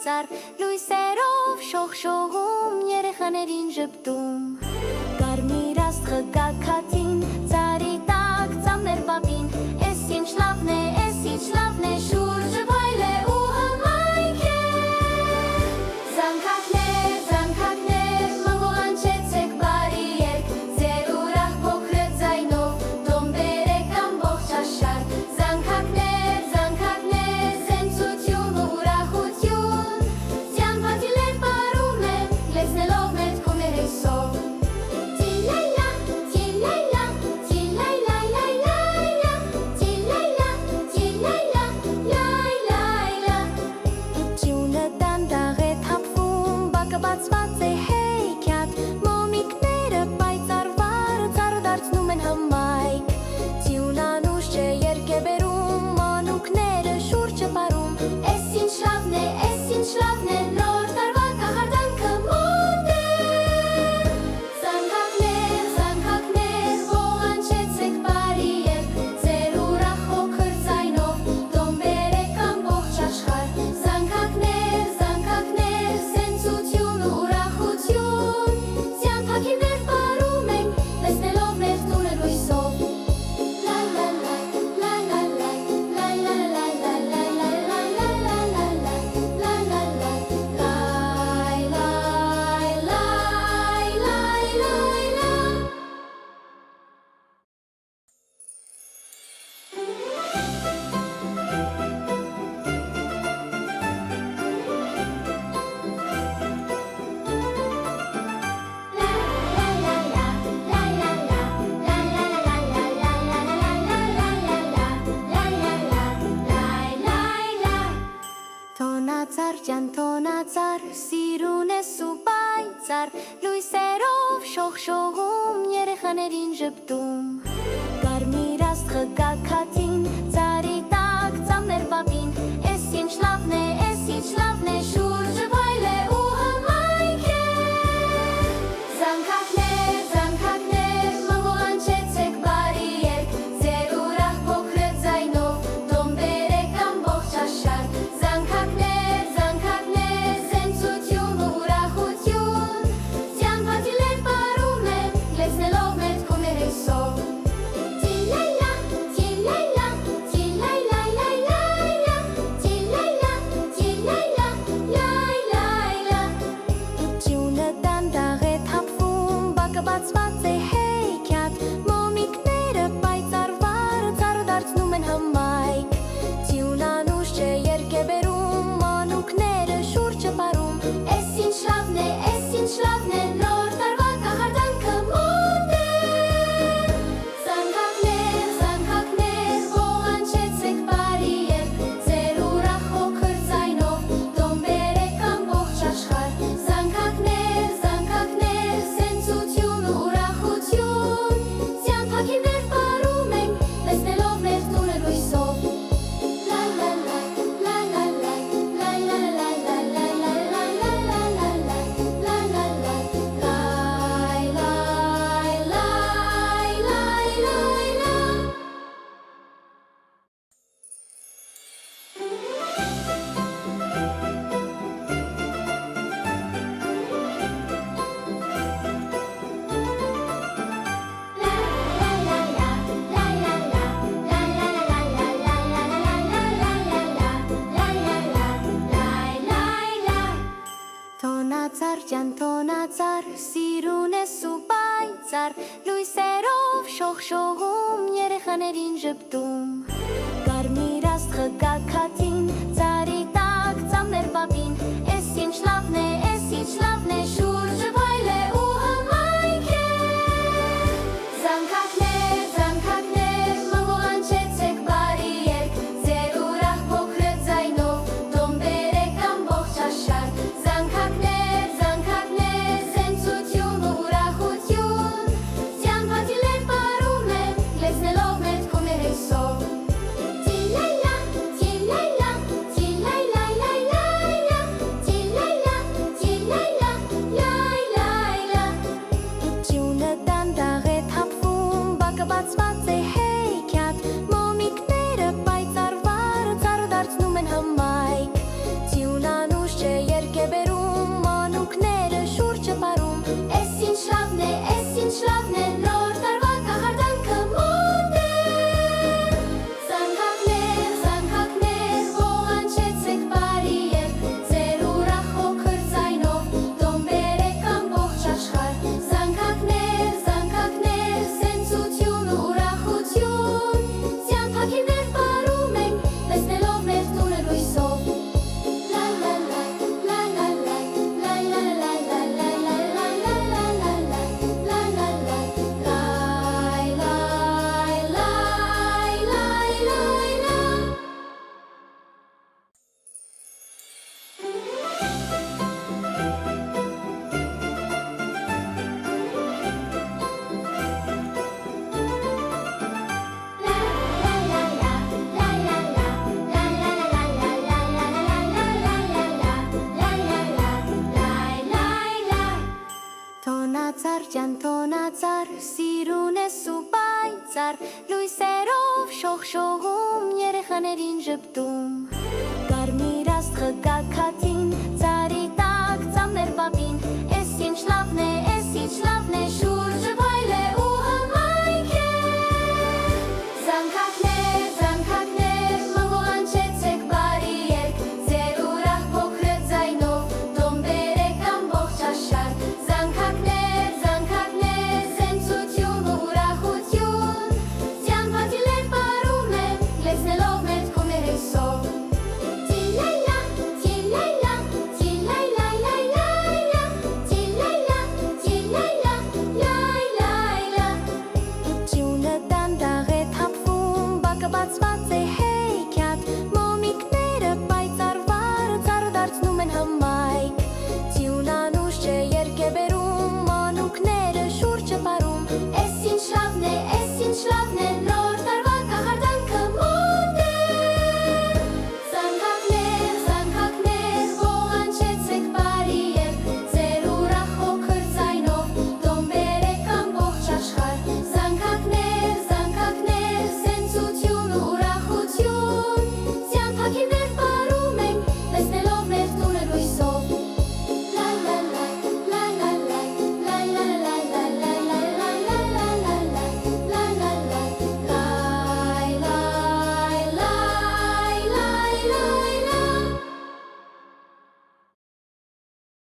պայծառ լույսերով շողշողում երեխաներին ժպտում Կարմիր աստղը գագաթին ծառի տակ ծամներ պապին Էս ինչ լավն է, էս ինչ լավն է շուրջը փայլ է ու հմայք է Զանգակներ, մղոանչեցեք բարի երգ Ձեր ուրախ փոքրը ձայնով դոմ բերեք ամբողջ աշխարհ Զանգակներ, զենցություն ու ուրախություն Ձյան պատիլեր պարում են, լեցնելով մետքում էր հեսով Տիլայլա, տիլայլա, տիլայլայլայլայլա Տիլայլա, տիլայլա, լայլայլա Տությունը դանդաղ է թափվում, բակը բացված է հեքիաթ Մոմիկները պայծառ վառ ծառը դարձնում են հմայք Տյուն անուշ չէ երգ է բերում, մանուկները շուրջը պարում Էս ինչ լավն է, էս ինչ լավն է, նոր տարվա կախարդանքը մոտ է Զանգակներ, ողանչեցեք բարի երգ Ձեր ուրախ հոգր ձայնով դոմ բերեք ամբողջ աշխարհ Զանգակներ, զենցություն ու ուրախություն Ձյան փակիներ պարում ենք, լեցնելով մեր տունը լույսով Տոնածար, սիրուն ես ու պայծառ Լույսերով շողշողում երեխաներին ժպտում Կարմիր աստղը գագաթին ծառի տակ ծամներ պապին Էս ինչ լավն է, էս ինչ լավն է շուրջը փայլ է ու հմայք է Զանգակներ, մղոանչեցեք բարի երգ Ձեր ուրախ փոքրը ձայնով դոմ բերեք ամբողջ աշխարհ Զենցություն ու ուրախություն Ձյան պատիլեր պարում են, լեցնելով մետքում էր հեսով Տիլայլա, տիլայլա, տիլայլայլայլայլա Տիլայլա, տիլայլա, լայլայլա Տությունը դանդաղ է թափվում, բակը բացված է հեքիաթ Մոմիկները պայծառ վառ ծառը դարձնում են հմայք Տյուն անուշ չէ երգ է բերում, մանուկները շուրջը պարում Էս ինչ լավն է, էս ինչ լավն է, նոր տարվա կախարդանքը մոտ է Զանգակներ, ողանչեցեք բարի երգ Ձեր ուրախ հոգր ձայնով դոմ բերեք ամբողջ աշխարհ Զանգակներ, զենցություն ու ուրախություն Ձյան փակիներ պարում ենք, լեցնելով մեր տունը լույսով Տոնածար, սիրուն ես ու պայծառ Լույսերով շողշողում երեխաներին ժպտում Կարմիր աստղը գագաթին ծառի տակ ծամներ պապին Էս ինչ լավն է, էս ինչ լավն է շուրջը փայլ է ու հմայք է Զանգակներ, մղոանչեցեք բարի երգ Ձեր ուրախ փոքրը ձայնով դոմ բերեք ամբողջ աշխարհ Զենցություն ու ուրախություն Ձյան պատիլեր պարում են, լեցնելով մետքում էր հեսով Տիլայլա, տիլայլա, տիլայլայլայլայլա Տիլայլա, տիլայլա, լայլայլա Էս ինչ լավն է նոր տարվա կախարդանքը մոտ է Զանգակներ, ողանչեցեք բարի երբ Ձեր ուրախ հոգր ձայնով տոն բերեք ամբողջ աշխարհ Զանգակներ, սենսություն ու ուրախություն Ձյան փակիներ պարում ենք, տեսնելով մեր տունը լույսով La la la, la la la, la la la la la la la la la la la La la la, lai lai lai lai lai la Տոնածառ ջան, տոնածառ, սիրուն ես ու պայծառ Լույսերով շողշողում, երեխաներին ժպտում Կարմիր աստղը գագաթին, ծառի տակ ծամներ պապին Էս ինչ լավն է, շուրջ